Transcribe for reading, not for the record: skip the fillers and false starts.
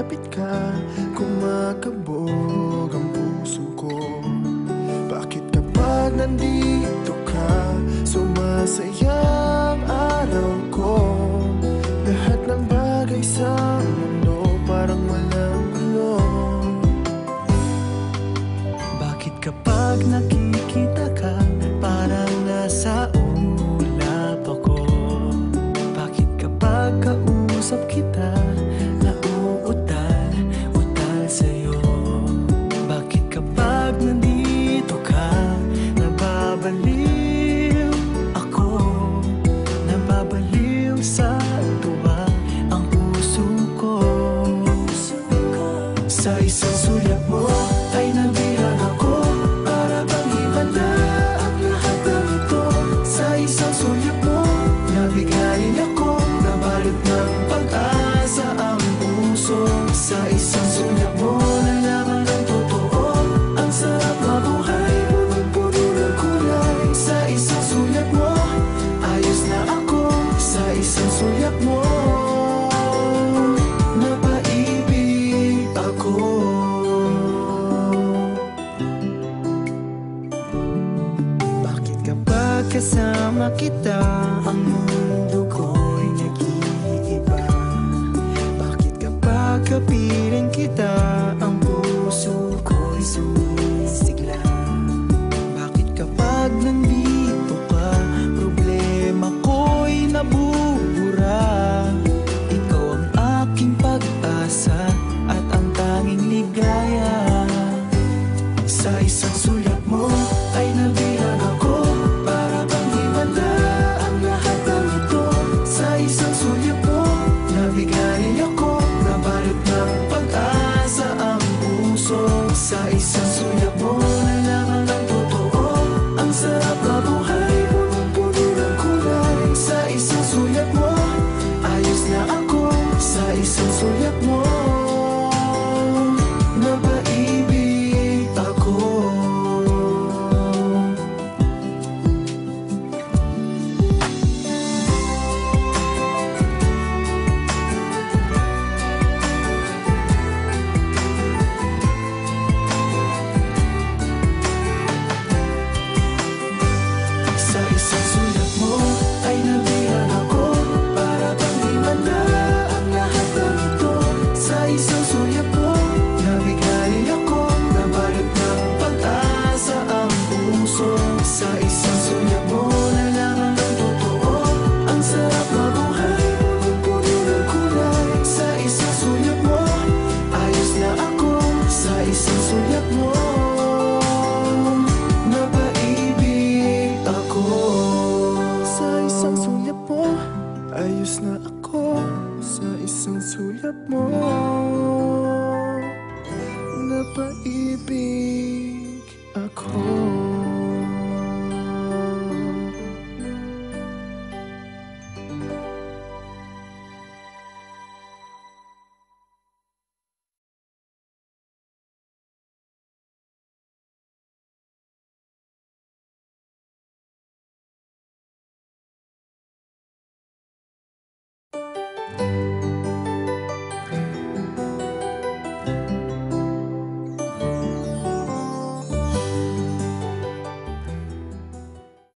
malapit ka, kumakabog ang puso ko. Bakit kapag nandito ka, sumasaya ang araw ko? Lahat ng bagay sa mundo parang walang gulo. Bakit kapag nakikita ka, parang nasa ulap ako? Bakit kapag kausap kita, nauutal sa'yo? Bakit kapag nandito ka, nababaliw ako? Nababaliw sa tuwa ang puso ko. Sa isang sulyap mo ay nabilang ako, para bang himanda ang lahat ng ito. Sa isang sulyap mo, nabigayin ako, nabalot ng pag-asa ang puso. Sa isang sulyap mo, nalaman ng totoo, ang sarap mabuhay, punong-puno ng kulay. Sa isang sulyap mo, ayos na ako. Sa isang sulyap mo, napaibig ako. Bakit kapag kasama kita, ang mundo ko'y nag-iiba? Bakit kapag kapiling kita, ang puso ko'y sumisigla? Bakit kapag nandito ka, problema ko'y nabubura? Ikaw ang aking pag-asa at ang tanging ligaya. Sa isang sulyap mo ay nabilang ako, para bang himanda ang lahat ng ito. Sa isang sulyap mo, nabigayin ako, nabalot ng pag-asa ang puso. Sa isang sulyap mo, nalaman ng totoo, ang sarap mabuhay, punong-puno ng kulay. Sa isang sulyap mo, ayos na ako. Sa isang sulyap mo, napaibig ako. Sa isang sulyap mo ay nabilang ako, para bang himanda ang lahat ng ito. Sa isang sulyap mo, nabigayin ako, nabalot ng pag-asa ang puso. Sa isang sulyap mo, nalaman ng totoo, ang sarap mabuhay, punong-puno ng kulay. Sa isang sulyap mo, ayos na ako. Sa isang sulyap mo, napaibig ako. Sa isang sulyap mo, ayos na ako. Sa isang sulyap mo, napaibig ako.